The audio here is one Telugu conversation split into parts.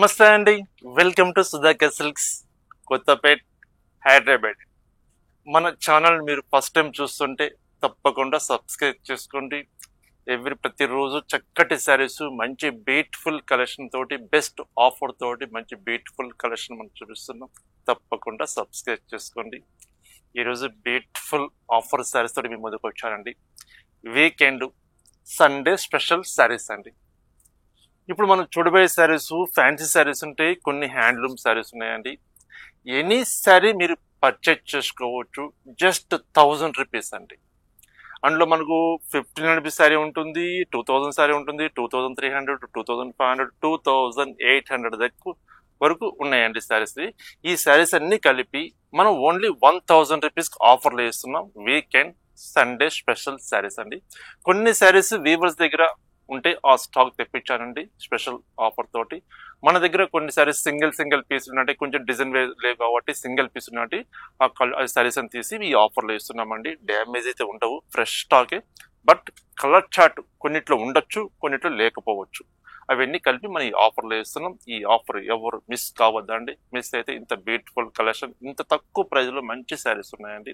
నమస్తే అండి. Welcome to Sudhakar silks, Kothapet, Hyderabad. మన ఛానల్ మీరు ఫస్ట్ టైం చూస్తుంటే తప్పకుండా సబ్స్క్రైబ్ చేసుకోండి. ప్రతిరోజు చక్కటి శారీస్, మంచి బ్యూటిఫుల్ కలెక్షన్ తోటి, బెస్ట్ ఆఫర్ తోటి మంచి బ్యూటిఫుల్ కలెక్షన్ మనం చూపిస్తున్నాం. తప్పకుండా సబ్స్క్రైబ్ చేసుకోండి. ఈరోజు బ్యూటిఫుల్ ఆఫర్ శారీస్ తోటి మీ ముందుకు వచ్చానండి. వీకెండ్ సండే స్పెషల్ శారీస్ అండి. ఇప్పుడు మనం చూడబోయే శారీస్ ఫ్యాన్సీ శారీస్ ఉంటాయి, కొన్ని హ్యాండ్లూమ్ శారీస్ ఉన్నాయండి. ఎనీ శారీ మీరు పర్చేజ్ చేసుకోవచ్చు, జస్ట్ 1000 రూపీస్ అండి. అందులో మనకు 1500 రూపీస్ శారీ ఉంటుంది, 2000 శారీ ఉంటుంది, 2300, 2500, 2800 వరకు ఉన్నాయండి శారీస్. ఈ శారీస్ అన్ని కలిపి మనం ఓన్లీ 1000 రూపీస్ ఆఫర్లు ఇస్తున్నాం. వీకెండ్ సండే స్పెషల్ శారీస్ అండి. కొన్ని శారీస్ వీవర్స్ దగ్గర ఉంటే ఆ స్టాక్ తెప్పించానండి స్పెషల్ ఆఫర్ తోటి. మన దగ్గర కొన్ని సారీస్ సింగిల్ పీస్ ఉన్నట్టు, కొంచెం డిజైన్ లేవు కాబట్టి సింగిల్ పీస్ ఉన్నట్టు ఆ సారీస్ అని తీసి ఈ ఆఫర్లో ఇస్తున్నామండి. డ్యామేజ్ అయితే ఉండవు, ఫ్రెష్ స్టాకే. బట్ కలర్ చార్ట్ కొన్నిట్లో ఉండొచ్చు, కొన్నిట్లో లేకపోవచ్చు. అవన్నీ కలిపి మనం ఈ ఆఫర్లో ఇస్తున్నాం. ఈ ఆఫర్ ఎవరు మిస్ కావద్దండి. మిస్ అయితే ఇంత బ్యూటిఫుల్ కలెక్షన్, ఇంత తక్కువ ప్రైస్లో మంచి శారీస్ ఉన్నాయండి.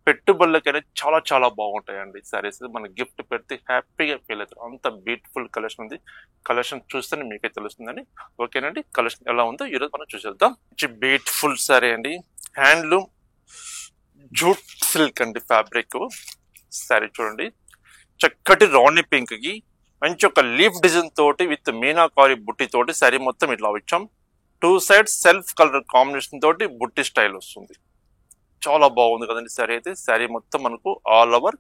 పెట్టుబడులకైనా చాలా చాలా బాగుంటాయండి శారీస్. మన గిఫ్ట్ పెడితే హ్యాపీగా ఫీల్ అవుతారు. అంత బ్యూటిఫుల్ కలెక్షన్ ఉంది. కలెక్షన్ చూస్తేనే మీకే తెలుస్తుందండి. ఓకేనండి, కలెక్షన్ ఎలా ఉందో ఈరోజు మనం చూసేద్దాం. మంచి బ్యూటిఫుల్ శారీ అండి. హ్యాండ్లూమ్ జూట్ సిల్క్ అండి ఫ్యాబ్రిక్ శారీ. చూడండి, చక్కటి రాణి పింక్ కి మంచి ఒక లీఫ్ డిజైన్ తోటి విత్ మీనాకారి బుట్టి తోటి శారీ మొత్తం ఇట్లా వచ్చాం. 2 సైడ్స్ సెల్ఫ్ కలర్ కాంబినేషన్ తోటి బుట్టి స్టైల్ వస్తుంది. చాలా బాగుంది కదండి శారీ అయితే. శారీ మొత్తం మనకు ఆల్ ఓవర్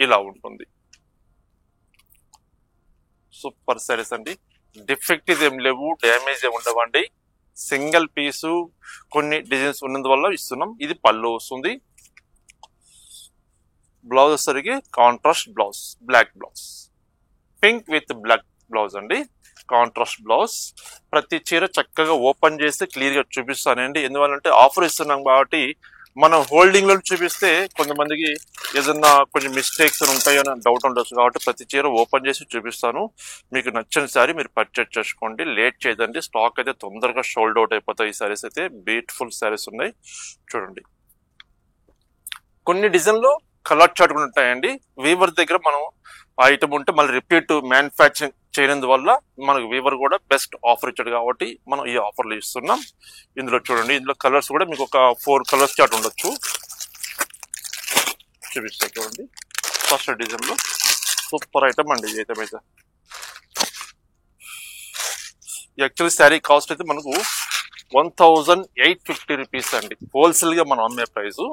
ఇలా ఉంటుంది. సూపర్ శారీస్ అండి. డిఫెక్టివ్ ఏం లేవు, డ్యామేజ్ ఏమి ఉండవండి. సింగిల్ పీసు కొన్ని డిజైన్స్ ఉన్నందువల్ల ఇస్తున్నాం. ఇది పళ్ళు వస్తుంది. బ్లౌజ్ వచ్చేసరికి contrast blouse, black blouse, pink with black blouse అండి. Contrast blouse. ప్రతి చీర చక్కగా ఓపెన్ చేస్తే క్లియర్ గా చూపిస్తానండి. ఎందువల్లంటే ఆఫర్ ఇస్తున్నాం కాబట్టి మనం హోల్డింగ్ లో చూపిస్తే కొంతమందికి ఏదన్నా కొంచెం మిస్టేక్స్ ఉంటాయో అని డౌట్ ఉండొచ్చు. కాబట్టి ప్రతి చీర ఓపెన్ చేసి చూపిస్తాను. మీకు నచ్చిన సారీ మీరు పర్చేజ్ చేసుకోండి, లేట్ చేయదండి. స్టాక్ అయితే తొందరగా షోల్డ్ అవుట్ అయిపోతాయి. ఈ సారీస్ అయితే బ్యూటిఫుల్ సారీస్ ఉన్నాయి. చూడండి, కొన్ని డిజైన్లో కలర్ చార్ట్ కూడా ఉంటాయండి. వీవర్ దగ్గర మనం ఆ ఐటమ్ ఉంటే మళ్ళీ రిపీట్ మ్యానుఫ్యాక్చరింగ్ చేయనందు వల్ల మనకు వీవర్ కూడా బెస్ట్ ఆఫర్ ఇచ్చాడు కాబట్టి మనం ఈ ఆఫర్లు ఇస్తున్నాం. ఇందులో చూడండి, ఇందులో కలర్స్ కూడా మీకు ఒక 4 కలర్స్ చార్ట్ ఉండొచ్చు. చూపిస్తాను చూడండి. ఫస్ట్ డిజైన్ లో సూపర్ ఐటమ్ అండి. ఈ ఐటమ్ అయితే యాక్చువల్లీ శారీ కాస్ట్ అయితే మనకు 1850 రూపీస్ అండి. హోల్సేల్ గా మనం అమ్మే ప్రైస్.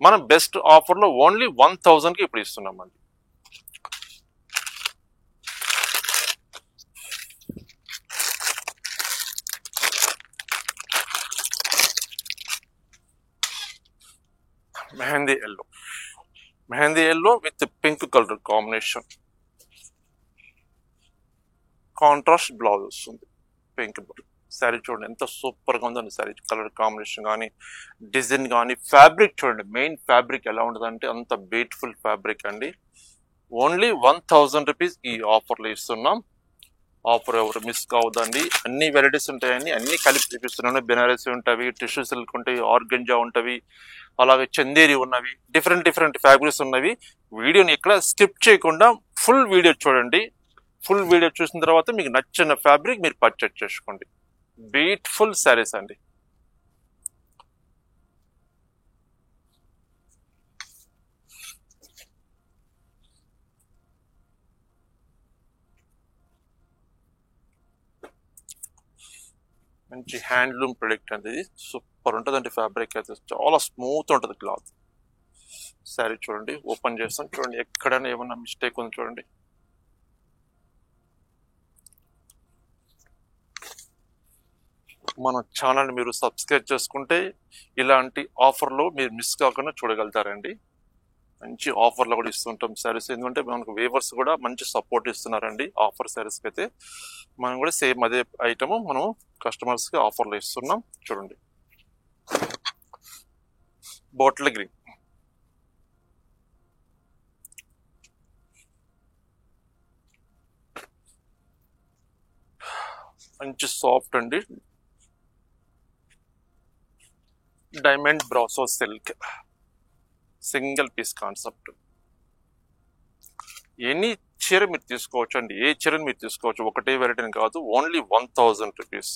మనం బెస్ట్ ఆఫర్ లో ఓన్లీ 1000 కి ఇప్పుడు ఇస్తున్నామండి. Mehndi yellow with pink colour combination. Contrast blouse వస్తుంది, పింక్ బ్లౌజ్. శారీ చూడండి ఎంత సూపర్ గా ఉందండి. శారీ కలర్ కాంబినేషన్ కానీ, డిజైన్ కానీ, ఫ్యాబ్రిక్ చూడండి. మెయిన్ ఫ్యాబ్రిక్ ఎలా ఉంటుంది అంటే అంత బ్యూటిఫుల్ ఫ్యాబ్రిక్ అండి. ఓన్లీ 1000 రూపీస్ ఈ ఆఫర్లో ఇస్తున్నాం. ఆఫర్ ఎవరు మిస్ కావద్దండి. అన్ని వెరైటీస్ ఉంటాయండి, అన్ని కలిపి చూపిస్తున్నాను. బెనారసీ ఉంటవి, టిష్యూ సిల్క్ ఉంటాయి, ఆర్గంజా ఉంటవి, అలాగే చందేరి ఉన్నవి, డిఫరెంట్ ఫ్యాబ్రిక్స్ ఉన్నవి. వీడియోని ఎక్కడ స్కిప్ చేయకుండా ఫుల్ వీడియో చూడండి. ఫుల్ వీడియో చూసిన తర్వాత మీకు నచ్చిన ఫ్యాబ్రిక్ మీరు పర్చేజ్ చేసుకోండి. బ్యూటిఫుల్ శారీస్ అండి. మంచి హ్యాండ్లూమ్ ప్రొడక్ట్ అండి. ఇది సూపర్ ఉంటుందండి. ఫ్యాబ్రిక్ అయితే చాలా స్మూత్ ఉంటుంది క్లాత్. శారీ చూడండి, ఓపెన్ చేస్తాం చూడండి. ఎక్కడైనా ఏమన్నా మిస్టేక్ ఉంది చూడండి. మన ఛానల్ మీరు సబ్స్క్రైబ్ చేసుకుంటే ఇలాంటి ఆఫర్లో మీరు మిస్ కాకుండా చూడగలుగుతారండి. మంచి ఆఫర్లో కూడా ఇస్తుంటాం శారీస్. ఎందుకంటే మనకు వేవర్స్ కూడా మంచి సపోర్ట్ ఇస్తున్నారండి ఆఫర్ శారీస్కి అయితే. మనం కూడా సేమ్ అదే ఐటమ్ మనం కస్టమర్స్కి ఆఫర్లో ఇస్తున్నాం. చూడండి, బాటిల్ గ్రీన్, మంచి సాఫ్ట్ అండి. Diamond brasso silk single piece concept. Any చీర మీరు తీసుకోవచ్చు అండి, ఏ చీరని మీరు తీసుకోవచ్చు, ఒకటే వెరైటీని కాదు. Only 1000 rupees.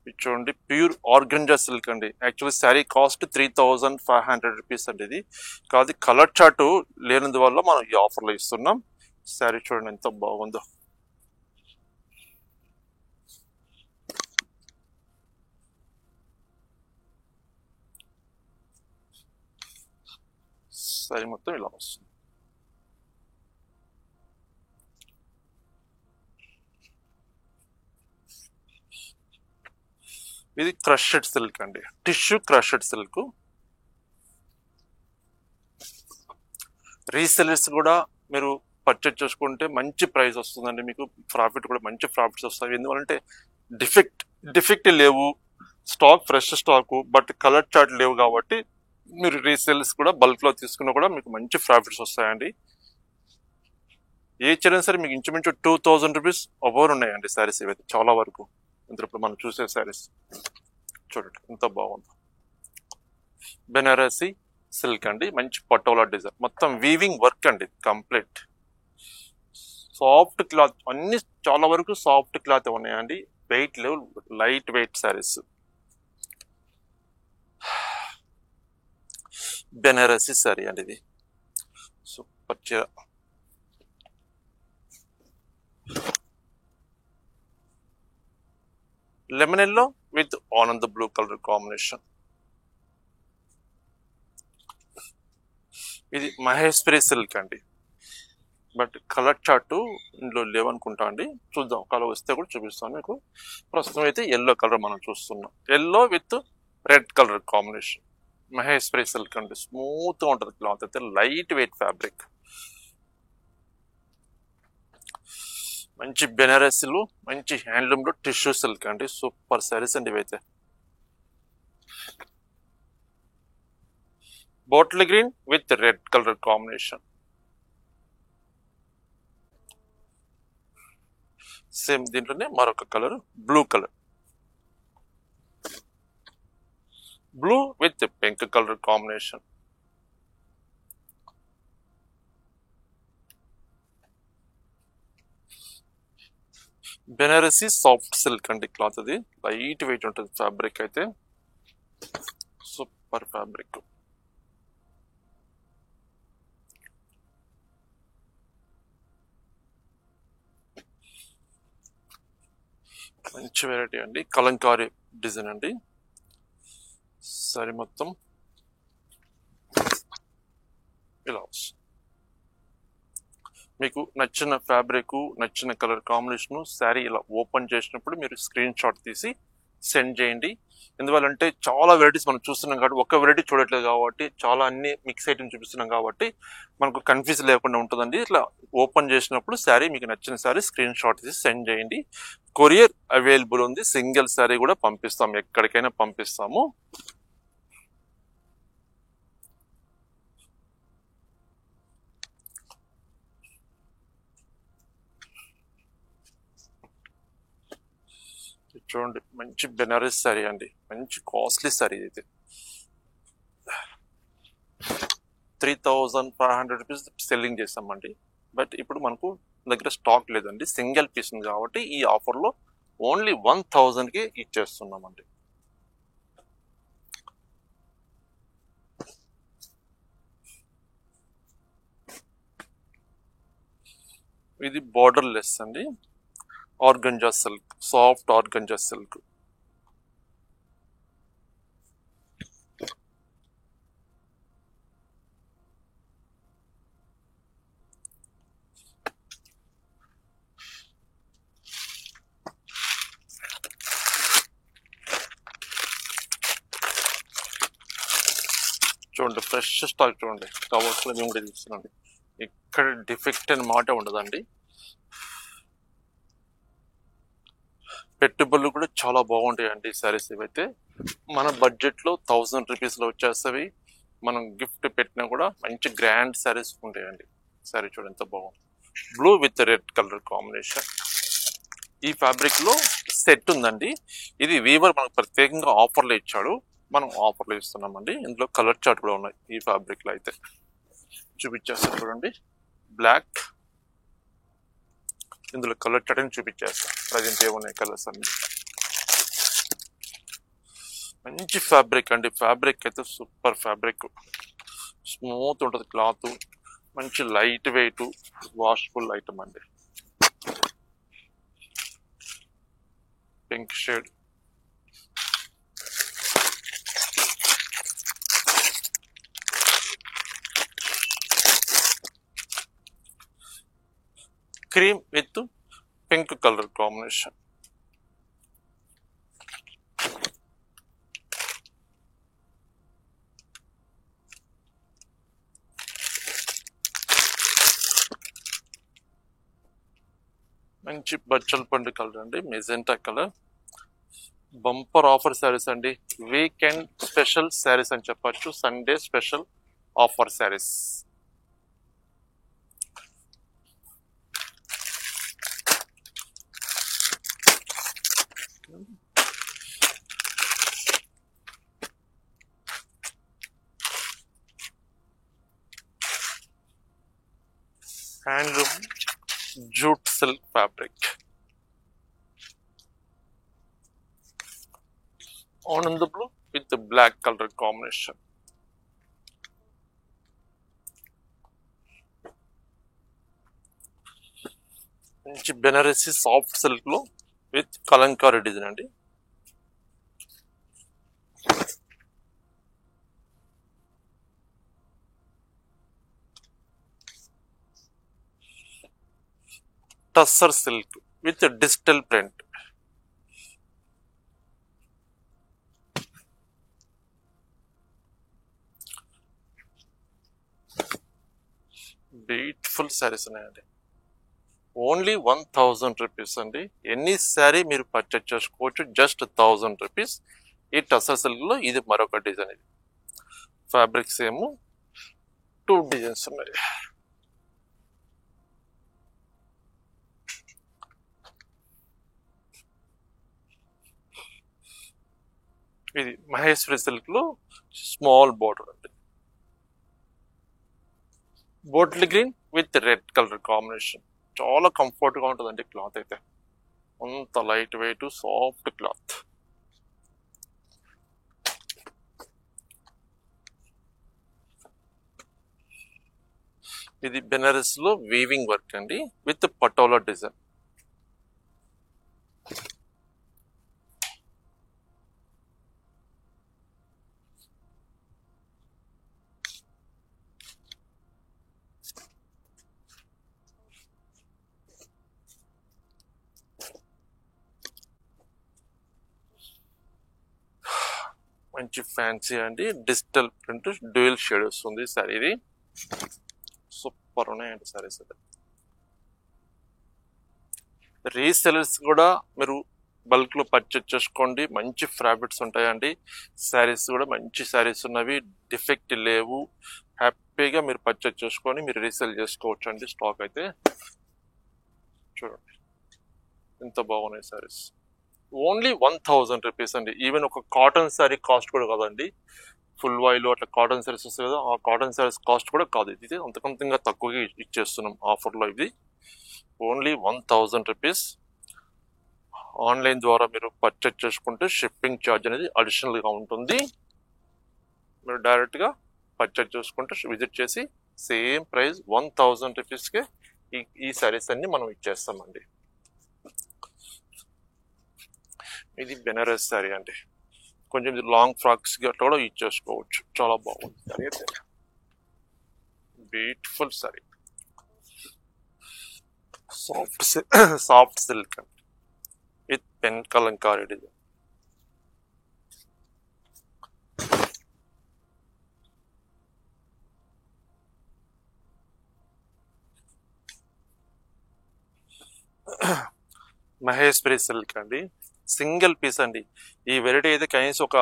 ఇది చూడండి, ప్యూర్ ఆర్గంజా సిల్క్ అండి. యాక్చువల్లీ శారీ కాస్ట్ 3500 రూపీస్ అండి. ఇది కాదు, కలర్ చార్ట్ లేనందువల్ల మనం ఈ ఆఫర్లో ఇస్తున్నాం. శారీ చూడండి ఎంత బాగుందో. శారీ మొత్తం ఇలా వస్తుంది. ఇది క్రషెడ్ సిల్క్ అండి, టిష్యూ క్రషెడ్ సిల్క్. రీసెలర్స్ కూడా మీరు పర్చేజ్ చేసుకుంటే మంచి ప్రైస్ వస్తుందండి, మీకు ప్రాఫిట్ కూడా మంచి ప్రాఫిట్స్ వస్తాయి. ఎందుకంటే డిఫెక్ట్ లేవు, stock fresh stock, but colour chart లేవు కాబట్టి మీరు రీసేల్స్ కూడా బల్క్ లో తీసుకున్నా కూడా మీకు మంచి ప్రాఫిట్స్ వస్తాయండి. ఏ చైనా సరే మీకు ఇంచుమించు 2000 రూపీస్ ఓవర్ ఉన్నాయండి శారీస్ ఇవైతే చాలా వరకు. ఇప్పుడు మనం చూసే శారీస్ చూడండి ఎంత బాగుందో. బెనారసీ సిల్క్ అండి, మంచి పటోలా డిజైన్, మొత్తం వీవింగ్ వర్క్ అండి కంప్లీట్. సాఫ్ట్ క్లాత్, అన్ని చాలా వరకు సాఫ్ట్ క్లాత్ ఉన్నాయండి. Weight level, light weight saris. Banarasi sari అండి, ఇది సూపర్ చీర. Lemon yellow with Anand blue colour combination. ఇది మహేశ్వరి సిల్క్ అండి, బట్ కలర్ చార్ట్ ఇందులో లేవనుకుంటా అండి, చూద్దాం. కలర్ వస్తే కూడా చూపిస్తాను మీకు. ప్రస్తుతం అయితే ఎల్లో కలర్ మనం చూస్తున్నాం, yellow with red colour combination. Maheshwari silk అండి, స్మూత్ గా ఉంటుంది క్లాత్ అయితే, లైట్ వెయిట్ ఫ్యాబ్రిక్. మంచి బెనారసీలు, మంచి హ్యాండ్లూమ్ లో టిష్యూ సిల్క్ అండి, సూపర్ శారీస్ అండి ఇవైతే. Bottle green with red colour combination. Same దీంట్లోనే మరొక colour blue colour, blue with pink colour combination. Banarasi soft silk అండి క్లాత్, అది లైట్ వెయిట్ ఉంటుంది ఫ్యాబ్రిక్ అయితే, సూపర్ ఫ్యాబ్రిక్. మంచి వెరైటీ అండి, కలంకారీ డిజైన్ అండి. సారీ మొత్తం ఇలా వస్తుంది. మీకు నచ్చిన ఫ్యాబ్రిక్, నచ్చిన కలర్ కాంబినేషన్ శారీ ఇలా ఓపెన్ చేసినప్పుడు మీరు స్క్రీన్ షాట్ తీసి సెండ్ చేయండి. ఎందువల్లంటే చాలా వెరైటీస్ మనం చూస్తున్నాం కాబట్టి, ఒక వెరైటీ చూడట్లేదు కాబట్టి, చాలా అన్ని మిక్స్ ఐటమ్ చూపిస్తున్నాం కాబట్టి మనకు కన్ఫ్యూజ్ లేకుండా ఉంటుందండి. ఇట్లా ఓపెన్ చేసినప్పుడు శారీ మీకు నచ్చిన శారీ స్క్రీన్ షాట్ తీసి సెండ్ చేయండి. కొరియర్ అవైలబుల్ ఉంది, సింగిల్ శారీ కూడా పంపిస్తాం, ఎక్కడికైనా పంపిస్తాము. చూడండి మంచి బెనారస్ శారీ అండి, మంచి కాస్ట్లీ శారీ అయితే. 3500 రూపీస్ సెల్లింగ్ చేస్తామండి, బట్ ఇప్పుడు మనకు దగ్గర స్టాక్ లేదండి, సింగిల్ పీస్ ఉంది కాబట్టి ఈ ఆఫర్లో ఓన్లీ 1000కి ఇచ్చేస్తున్నామండి. ఇది బార్డర్ లెస్ అండి, organza silk, soft organza silk. చూడండి ఫ్రెష్ స్టాక్, చూడండి కవర్స్ మేము కూడా చూస్తున్నాండి, ఇక్కడ డిఫెక్ట్ అని మాట ఉండదండి. పెట్టుబడులు కూడా చాలా బాగుంటాయండి ఈ శారీస్ ఇవైతే. మన బడ్జెట్లో 1000 రూపీస్లో వచ్చేస్తవి. మనం గిఫ్ట్ పెట్టినా కూడా మంచి గ్రాండ్ శారీస్ ఉంటాయండి. శారీ చూడండి ఎంత బాగుంది, blue with red colour combination. ఈ ఫ్యాబ్రిక్ లో సెట్ ఉందండి, ఇది వీవర్ మనకు ప్రత్యేకంగా ఆఫర్లో ఇచ్చాడు. మనం ఆఫర్లో ఇస్తున్నామండి. ఇందులో కలర్ చార్ట్ కూడా ఉన్నాయి. ఈ ఫ్యాబ్రిక్లో అయితే చూపించేస్తాను చూడండి. బ్లాక్, ఇందులో కలర్ చార్ట్ అని చూపించేస్తాను. ప్రజెంట్ ఏమున్నాయి కలర్స్ అన్ని. మంచి ఫ్యాబ్రిక్ అండి. ఫ్యాబ్రిక్ అయితే సూపర్ ఫ్యాబ్రిక్, స్మూత్ ఉంటుంది క్లాత్, మంచి లైట్ వెయిట్, వాష్ఫుల్ ఐటమ్ అండి. Pink shade, cream with pink colour combination. మంచి బచ్చల పండు కలర్ అండి, magenta colour. Bumper offer saris అండి. వీకెండ్ స్పెషల్ శారీస్ అని చెప్పచ్చు. Sunday special offer saris. Handloom jute silk fabric. Ananda blue with black colour combination. మంచి బెనారసి సాఫ్ట్ సిల్క్ లో విత్ కలంకారీ డిజైన్ అండి. Tussar silk with digital print. Beautiful saris ఉన్నాయండి. ఓన్లీ 1000 రూపీస్ అండి. ఎన్ని శారీ మీరు పర్చేజ్ చేసుకోవచ్చు, జస్ట్ 1000 రూపీస్. ఈ టస్సర్ సిల్క్ లో ఇది మరొక డిజైన్. ఇది ఫ్యాబ్రిక్స్ ఏమో 2 డిజైన్స్ ఉన్నాయి. ఇది మహేశ్వరి సిల్క్ లో స్మాల్ బోర్డర్ అండి. Bottle green with red colour combination. చాలా కంఫర్ట్ గా ఉంటుందండి క్లాత్ అయితే. అంత లైట్ వెయిట్ సాఫ్ట్ క్లాత్. ఇది బెనారస్ లో వీవింగ్ వర్క్ అండి విత్ పటోలా డిజైన్. మంచి ఫ్యాన్సీ అండి. డిజిటల్ ప్రింట్ డ్యూయల్ షేడ్ వస్తుంది సారీ. ఇది సూపర్ ఉన్నాయండి సారీస్. రీసెలర్స్ కూడా మీరు బల్క్ లో పర్చేజ్ చేసుకోండి. మంచి ఫ్యాబ్రిక్స్ ఉంటాయండి. శారీస్ కూడా మంచి శారీస్ ఉన్నవి, డిఫెక్ట్ లేవు. హ్యాపీగా మీరు పర్చేజ్ చేసుకొని మీరు రీసేల్ చేసుకోవచ్చు అండి. స్టాక్ అయితే చూడండి ఎంత బాగున్నాయి శారీస్. ఓన్లీ 1000 రూపీస్ అండి. ఈవెన్ ఒక కాటన్ శారీ కాస్ట్ కూడా కాదండి. ఫుల్ వాయిల్ అట్లా కాటన్ శారీస్ వస్తాయి కదా, ఆ కాటన్ శారీస్ కాస్ట్ కూడా కాదు. ఇది అంతకంతంగా తక్కువగా ఇచ్చేస్తున్నాం ఆఫర్లో. ఇది ఓన్లీ 1000 రూపీస్. ఆన్లైన్ ద్వారా మీరు పర్చేజ్ చేసుకుంటే షిప్పింగ్ ఛార్జ్ అనేది అడిషనల్గా ఉంటుంది. మీరు డైరెక్ట్గా పర్చేజ్ చేసుకుంటే విజిట్ చేసి సేమ్ ప్రైస్ 1000 రూపీస్కే ఈ శారీస్ అన్ని మనం ఇచ్చేస్తామండి. ఇది బెనారస్ శారీ అండి. కొంచెం లాంగ్ ఫ్రాక్స్ అట్లా కూడా యూజ్ చేసుకోవచ్చు. చాలా బాగుంది శారీ అయితే. Beautiful sari, soft silk with pen Kalamkari design. Maheshwari silk అండి. సింగిల్ పీస్ అండి. ఈ వెరైటీ అయితే కనీసం ఒక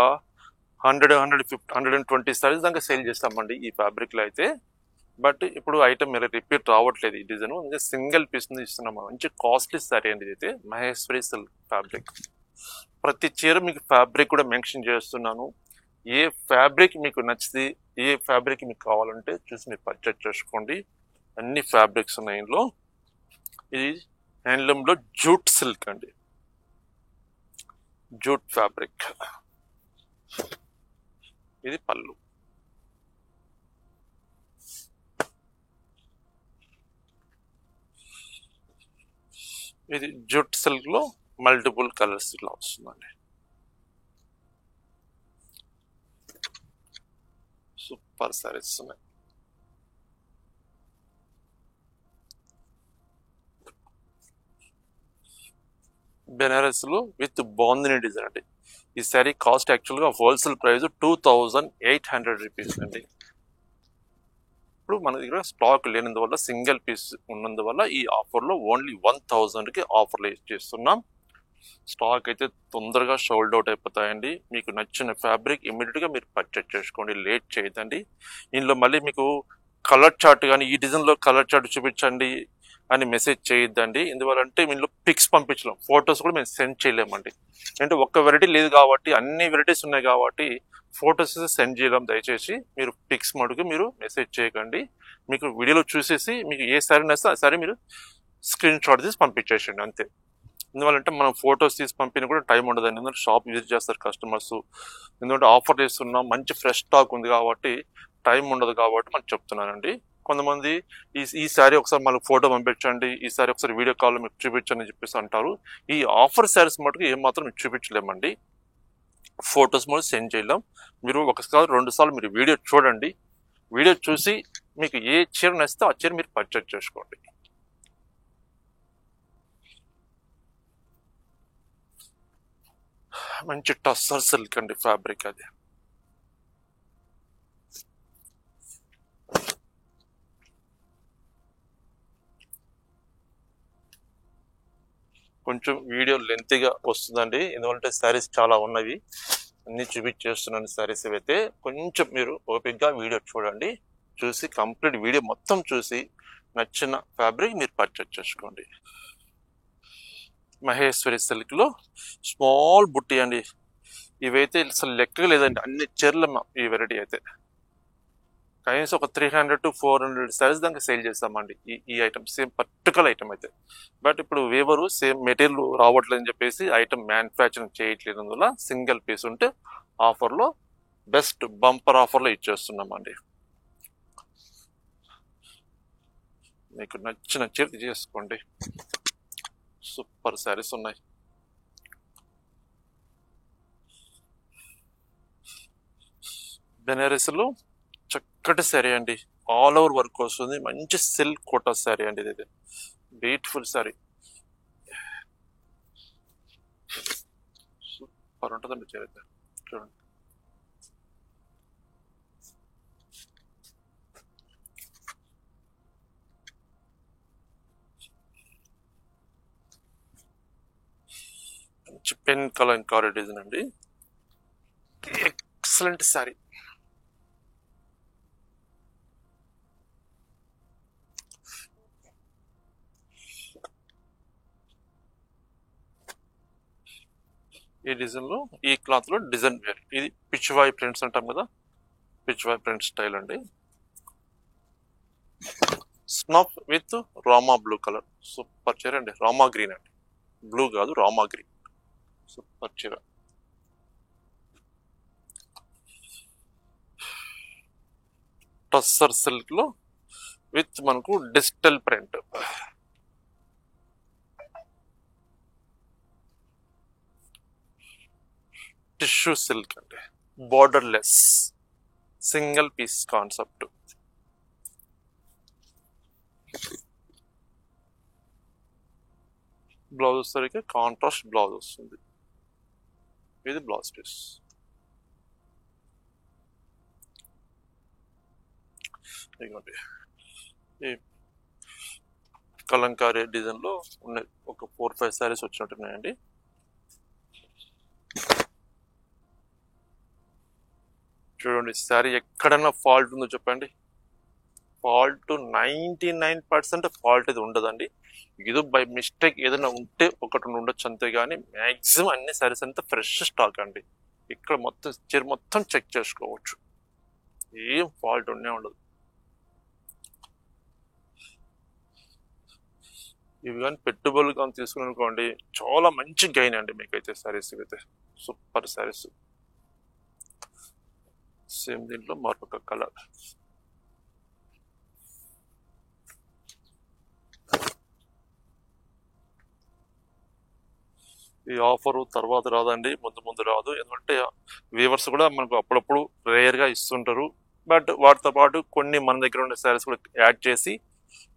100, 120 సారీస్ దాకా సేల్ చేస్తామండి ఈ ఫ్యాబ్రిక్ లో అయితే. బట్ ఇప్పుడు ఐటమ్ రిపీట్ రావట్లేదు ఈ డిజైన్. సింగిల్ పీస్ ఇస్తున్నాం. మంచి కాస్ట్లీ సారీ అండి ఇది. Maheshwari silk fabric. ప్రతి చీర మీకు ఫ్యాబ్రిక్ కూడా మెన్షన్ చేస్తున్నాను. ఏ ఫ్యాబ్రిక్ మీకు నచ్చితే, ఏ ఫ్యాబ్రిక్ మీకు కావాలంటే చూసి మీరు పర్చేజ్ చేసుకోండి. అన్ని ఫ్యాబ్రిక్స్ ఉన్నాయి ఇందులో. ఇది హ్యాండ్లూమ్లో జూట్ సిల్క్ అండి, జూట్ ఫ్యాబ్రిక్. ఇది పళ్ళు. ఇది జూట్ సిల్క్ లో మల్టిపుల్ కలర్స్ ఇలా వస్తుందండి. సూపర్ సారీస్ ఉన్నాయి. బెనారస్ లో విత్ బాందిని డిజైన్ అండి. ఈ శారీ కాస్ట్ యాక్చువల్ గా హోల్సేల్ ప్రైస్ 2800 రూపీస్ అండి. ఇప్పుడు మన దగ్గర స్టాక్ లేనందువల్ల, సింగిల్ పీస్ ఉన్నందువల్ల ఈ ఆఫర్లో ఓన్లీ 1000కి ఆఫర్లు చేస్తున్నాం. స్టాక్ అయితే తొందరగా సోల్డ్ అవుట్ అయిపోతాయండి. మీకు నచ్చిన ఫ్యాబ్రిక్ ఇమీడియట్గా మీరు పర్చేజ్ చేసుకోండి, లేట్ చేయదండి. ఇందులో మళ్ళీ మీకు కలర్ చార్ట్ కానీ, ఈ డిజైన్లో కలర్ చార్ట్ చూపించండి అని మెసేజ్ చేయొద్దండి. ఎందువల్లంటే ఇందులో పిక్స్ పంపించలేం, ఫొటోస్ కూడా మేము సెండ్ చేయలేమండి. అంటే ఒక్క వెరైటీ లేదు కాబట్టి, అన్ని వెరైటీస్ ఉన్నాయి కాబట్టి ఫొటోస్ సెండ్ చేయడం. దయచేసి మీరు పిక్స్ మటుకు మీరు మెసేజ్ చేయకండి. మీకు వీడియోలో చూసేసి మీకు ఏ సారీ నచ్చితే ఆ సారీ మీరు స్క్రీన్ షాట్ తీసి పంపించేసండి అంతే. ఎందువల్లంటే మనం ఫొటోస్ తీసి పంపిన కూడా టైం ఉండదండి. ఎందుకంటే షాప్ విజిట్ చేస్తారు కస్టమర్స్. ఎందుకంటే ఆఫర్ చేస్తున్నాం, మంచి ఫ్రెష్ స్టాక్ ఉంది కాబట్టి టైం ఉండదు కాబట్టి మనం చెప్తున్నానండి. కొంతమంది ఈ శారీ ఒకసారి మనకు ఫోటో పంపించండి, ఈ శారీ ఒకసారి వీడియో కాల్లో మీకు చూపించండి అని చెప్పేసి అంటారు. ఈ ఆఫర్ శారీస్ మటుకు ఏమాత్రం మీకు చూపించలేమండి, ఫొటోస్ కూడా సెండ్ చేయలేం. మీరు ఒకసారి 2 సార్లు మీరు వీడియో చూడండి. వీడియో చూసి మీకు ఏ చీర నచ్చితే ఆ చీర మీరు పర్చేజ్ చేసుకోండి. మంచి టస్సర్ సిల్క్ అండి ఫ్యాబ్రిక్ అది. కొంచెం వీడియో లెంతీగా వస్తుందండి, ఎందుకంటే శారీస్ చాలా ఉన్నవి, అన్ని చూపించేస్తున్నాను శారీస్. అయితే కొంచెం మీరు ఓపిక్గా వీడియో చూడండి. చూసి కంప్లీట్ వీడియో మొత్తం చూసి నచ్చిన ఫ్యాబ్రిక్ మీరు పర్చేజ్ చేసుకోండి. మహేశ్వరి సిల్క్ లో స్మాల్ బుట్టి అండి. ఇవైతే అసలు లెక్క లేదండి, అన్ని చీరలు ఈ వెరైటీ అయితే కనీసం ఒక 300 to 400 శారీస్ దానికి సేల్ చేస్తామండి ఈ ఐటమ్, సేమ్ పర్టికులర్ ఐటమ్ అయితే. బట్ ఇప్పుడు వేవరు సేమ్ మెటీరియల్ రావట్లేదని చెప్పేసి ఐటమ్ మ్యానుఫ్యాక్చరింగ్ చేయట్లేదు. అందువల్ల సింగిల్ పీస్ ఉంటే ఆఫర్లో బెస్ట్ బంపర్ ఆఫర్లో ఇచ్చేస్తున్నామండి. మీకు నచ్చిన చీర చేసుకోండి. సూపర్ శారీస్ ఉన్నాయి. బెనారస్లో చక్కటి శారీ అండి, ఆల్ ఓవర్ వర్క్ వస్తుంది, మంచి సిల్క్ కోటా శారీ అండి. ఇది బ్యూటిఫుల్ శారీ, సూపర్ ఉంటుందండి చీర అయితే. చూడండి, మంచి పెన్ కలంకారీ డిజైన్ అండి, ఎక్సలెంట్ శారీ. ఈ డిజైన్ లో, ఈ క్లాత్ లో డిజైన్ వేరు. ఇది పిచ్వాయ్ ప్రింట్స్ అంటాం కదా, పిచ్వాయ్ ప్రింట్ స్టైల్ అండి. Snuff with Rama blue colour, super చీర అండి. రామా గ్రీన్ అండి, బ్లూ కాదు, రామా గ్రీన్, సూపర్ చీర. టస్సర్ సిల్క్ లో విత్ మనకు డిజిటల్ ప్రింట్. టిష్యూ సిల్క్ అండి, borderless, single piece concept. Blouse వచ్చేసరికి కాంట్రాస్ట్ బ్లౌజ్ వస్తుంది. ఇది బ్లౌజ్ పీస్. ఇదిగోండి, ఈ కలంకారీ డిజైన్ లో ఉన్నాయి, ఒక 4-5 శారీస్ వచ్చినట్టున్నాయండి. చూడండి, శారీ ఎక్కడన్నా ఫాల్ట్ ఉందో చెప్పండి. ఫాల్ట్ 99% ఫాల్ట్ ఇది ఉండదండి. ఏదో బై మిస్టేక్ ఏదైనా ఉంటే ఒకటి ఉండొచ్చు అంతే, కానీ మ్యాక్సిమం అన్ని శారీస్ అంతా ఫ్రెష్ స్టాక్ అండి. ఇక్కడ మొత్తం చీర మొత్తం చెక్ చేసుకోవచ్చు, ఏం ఫాల్ట్ ఉండదు. ఇవి కానీ పెట్టుబడులు కానీ తీసుకుని చాలా మంచి గైన్ అండి మీకైతే. శారీస్ అయితే సూపర్ శారీస్. సేమ్ దీంట్లో మరొక కలర్. ఈ ఆఫర్ తర్వాత రాదండి, ముందు రాదు. ఎందుకంటే వీవర్స్ కూడా మనకు అప్పుడప్పుడు రేర్గా ఇస్తుంటారు. బట్ వాటితో పాటు కొన్ని మన దగ్గర ఉండే శారీస్ కూడా యాడ్ చేసి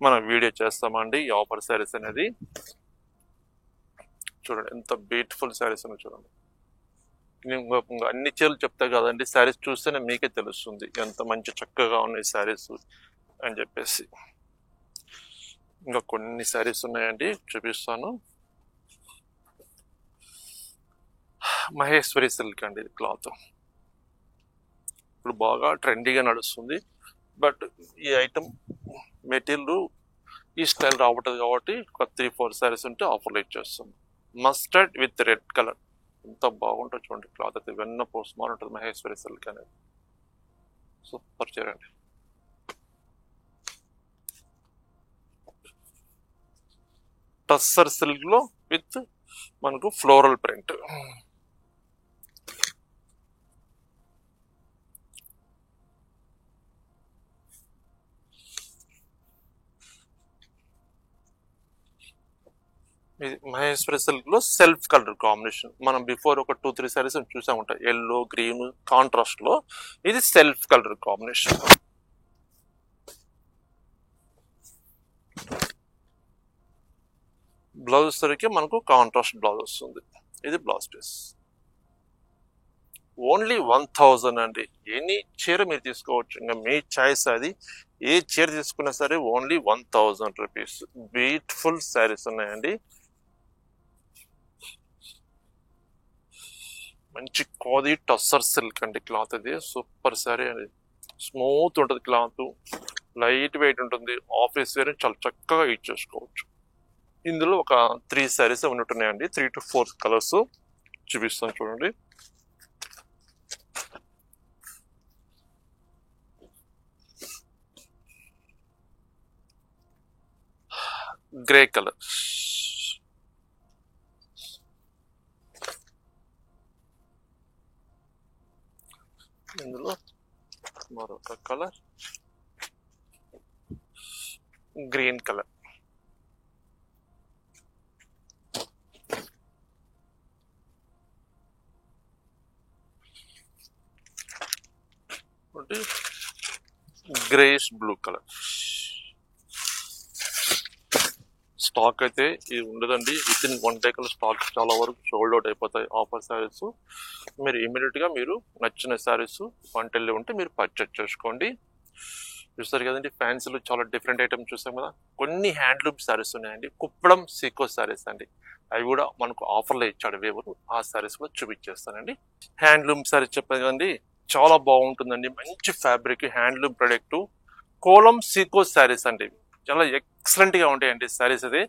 మనం వీడియో చేస్తామండి. ఈ ఆఫర్ శారీస్ అనేది చూడండి ఎంత బ్యూటిఫుల్ శారీస్ అని చూడండి. నేను అన్ని చీరలు చెప్తా కదండి, శారీస్ చూస్తేనే మీకే తెలుస్తుంది ఎంత మంచి చక్కగా ఉన్నాయి శారీస్ అని చెప్పేసి. ఇంకా కొన్ని శారీస్ ఉన్నాయండి, చూపిస్తాను. మహేశ్వరి సిల్క్ అండి ఇది క్లాత్. ఇప్పుడు బాగా ట్రెండీగా నడుస్తుంది. బట్ ఈ ఐటమ్ మెటీరియల్ ఈ స్టైల్ రావట్లేదు కాబట్టి ఒక 3-4 శారీస్ ఉంటే ఆఫర్లో ఇచ్చేస్తుంది. మస్టర్డ్ విత్ రెడ్ కలర్ ఎంత బాగుంటుంది చూడండి. క్లాత్ అయితే వెన్న పోస్మాన్ ఉంటుంది. మహేశ్వరి సిల్క్ అనేది సూపర్ చీర అండి. టస్సర్ సిల్క్ లో విత్ మనకు ఫ్లోరల్ ప్రింట్. ఇది మహేశ్వరి సిల్క్ లో సెల్ఫ్ కలర్ కాంబినేషన్. మనం బిఫోర్ ఒక 2-3 శారీస్ చూసా ఉంటాయి, ఎల్లో గ్రీన్ కాంట్రాస్ట్ లో. ఇది సెల్ఫ్ కలర్ కాంబినేషన్. బ్లౌజ్ సరికి మనకు కాంట్రాస్ట్ బ్లౌజ్ వస్తుంది. ఇది బ్లౌజ్ పీస్. ఓన్లీ 1000 అండి. ఎనీ చీర మీరు తీసుకోవచ్చు, ఇంకా మీ చాయిస్ అది. ఏ చీర తీసుకున్నా సరే ఓన్లీ 1000 రూపీస్. బ్యూటిఫుల్ శారీస్ ఉన్నాయండి. మంచి కోది టస్సర్ సిల్క్ అండి క్లాత్. ఇది సూపర్ శారీ అండి. స్మూత్ ఉంటుంది క్లాత్, లైట్ వెయిట్ ఉంటుంది. ఆఫీస్ వేర్ చాలా చక్కగా యూజ్ చేసుకోవచ్చు. ఇందులో ఒక 3 శారీస్ ఉన్నట్టున్నాయండి, 3 to 4 కలర్స్ చూపిస్తాను చూడండి. గ్రే కలర్, ఇందులో మరొక colour green colour. Greyish blue colour. Stock అయితే ఇది ఉండదండి, విత్ ఇన్ 1 day స్టాక్ చాలా వరకు సోల్డ్ అవుట్ అయిపోతాయి ఆఫర్ శారీస్. మీరు ఇమీడియట్ గా మీరు నచ్చిన శారీస్ వంటల్లో ఉంటే మీరు పర్చేజ్ చేసుకోండి. చూస్తారు కదండి, ఫ్యాన్సీలో చాలా డిఫరెంట్ ఐటమ్స్ చూసాం కదా. కొన్ని హ్యాండ్లూమ్ శారీస్ ఉన్నాయండి, కుప్పడం సీకో శారీస్ అండి. అవి కూడా మనకు ఆఫర్లో ఇచ్చాడు వేవరు. ఆ శారీస్ కూడా చూపించేస్తానండి. హ్యాండ్లూమ్ శారీస్ చెప్పాను కదండి, చాలా బాగుంటుందండి. మంచి ఫ్యాబ్రిక్ హ్యాండ్లూమ్ ప్రొడక్ట్ కోలం సీకో శారీస్ అండి. చాలా ఎక్సలెంట్ గా ఉంటాయండి శారీస్ అది.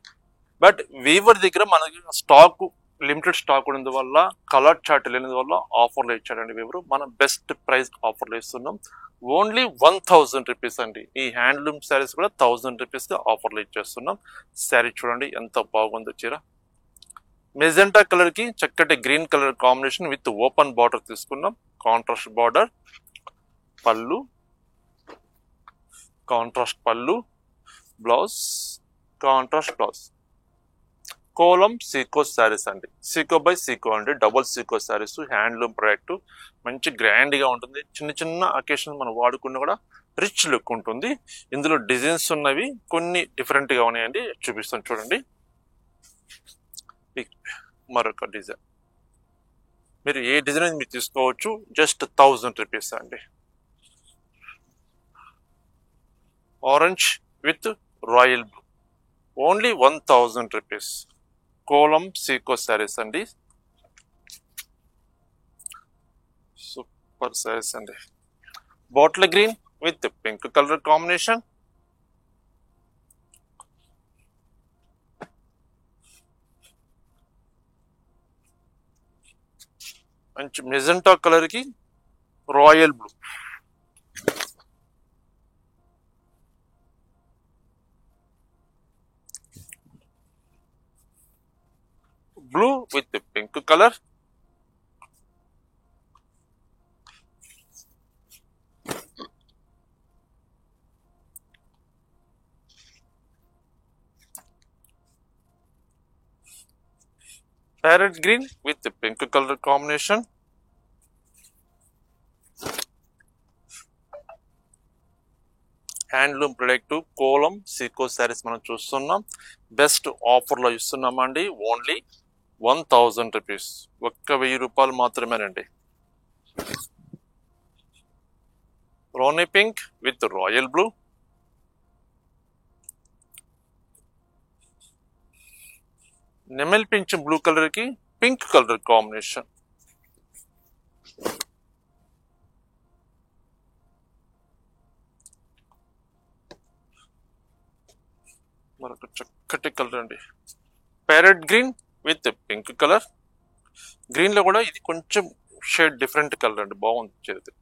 బట్ వీవర్ దగ్గర మనకి స్టాక్ లిమిటెడ్ స్టాక్ ఉన్నందు వల్ల, కలర్ చార్ట్ లేని వల్ల ఆఫర్లో ఇచ్చాడండి వీవరు. మనం బెస్ట్ ప్రైస్ ఆఫర్లో ఇస్తున్నాం. ఓన్లీ 1000 రూపీస్ అండి. ఈ హ్యాండ్లూమ్ శారీస్ కూడా 1000 రూపీస్ ఆఫర్లో ఇచ్చేస్తున్నాం. శారీ చూడండి ఎంత బాగుందో చీర. మెజెంటా కలర్ కి చక్కటి green colour combination with open border తీసుకున్నాం. కాంట్రాస్ట్ బార్డర్, పళ్ళు కాంట్రాస్ట్ పళ్ళు, బ్లౌజ్ కాంట్రాస్ట్ బ్లౌజ్. కోలం సీకో శారీస్ అండి. సీకో బై సీకో అండి, డబుల్ సీకో శారీస్. హ్యాండ్లూమ్ ప్రొడక్ట్ మంచి గ్రాండ్ గా ఉంటుంది. చిన్న చిన్న అకేషన్ మనం వాడుకున్న కూడా రిచ్ లుక్ ఉంటుంది. ఇందులో డిజైన్స్ ఉన్నవి కొన్ని డిఫరెంట్ గా ఉన్నాయండి, చూపిస్తాను చూడండి. మరొక డిజైన్, మీరు ఏ డిజైన్ మీరు తీసుకోవచ్చు. జస్ట్ 1000 రూపీస్ అండి. Orange with royal blue, only 1000 rupees. కోలం సీకో శారీస్ అండి, సూపర్ శారీస్ అండి. Bottle green with pink colour combination. మంచి మెజెంటా కలర్కి royal blue. Blue with pink colour. Parrot green with pink colour combination. Handloom product కోలం సీకో శారీస్ మనం చూస్తున్నాం. బెస్ట్ ఆఫర్లో ఇస్తున్నామండి. ఓన్లీ 1000 రూపీస్, 1000 రూపాయలు మాత్రమేనండి. రోనీ పింక్ విత్ రాయల్ బ్లూ. నెమల్ పింఛ్ బ్లూ కలర్ కి పింక్ కలర్ కాంబినేషన్. మరొక చక్కటి కలర్ అండి, parrot green with pink colour. Green లో కూడా ఇది కొంచెం షేడ్ డిఫరెంట్ కలర్ అండి, బాగుంది చేతి.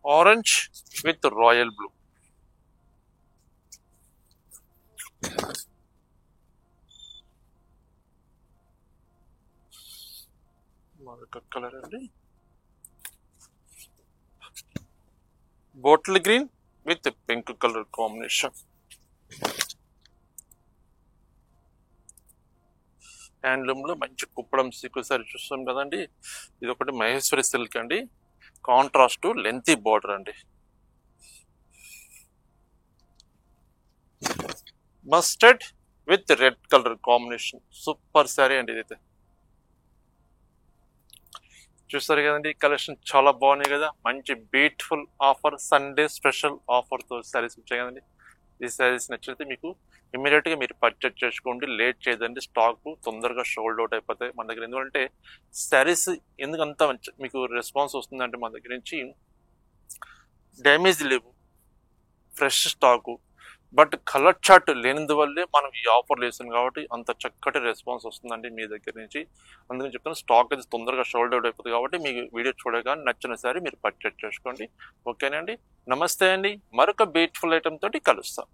Orange with royal blue. మరొక కలర్ అండి, bottle green with pink colour combination. Handloom లో మంచి కుప్పడం సీకు సారీ చూస్తాం కదండి. ఇది ఒకటి మహేశ్వరి సిల్క్ అండి, కాంట్రాస్ట్ లెంతీ బార్డర్ అండి. Mustard with red colour combination, super sari అండి ఇదైతే. చూస్తారు కదండి, కలెక్షన్ చాలా బాగున్నాయి కదా. మంచి beautiful offer, Sunday special offer తో శారీస్ వచ్చాయి కదండి. ఈ శారీస్ నచ్చితే మీకు ఇమ్మీడియట్ గా మీరు పర్చేజ్ చేసుకోండి, లేట్ చేయదండి. స్టాక్ తొందరగా షోల్డ్ అవుట్ అయిపోతాయి మన దగ్గర. ఎందుకంటే శారీస్ ఎందుకంత మీకు రెస్పాన్స్ వస్తుందంటే మన దగ్గర నుంచి డ్యామేజ్ లేవు, fresh stock, but colour chart లేనందువల్లే మనం ఈ ఆఫర్లు వేసాం కాబట్టి అంత చక్కటి రెస్పాన్స్ వస్తుందండి మీ దగ్గర నుంచి. అందుకని చెప్తాను, స్టాక్ అయితే తొందరగా షోల్డ్ అవుట్ అయిపోతుంది కాబట్టి మీకు వీడియో చూడగానే నచ్చిన సారి మీరు పర్చేజ్ చేసుకోండి. ఓకేనండి, నమస్తే అండి. మరొక బ్యూటిఫుల్ ఐటమ్ తోటి కలుస్తాం.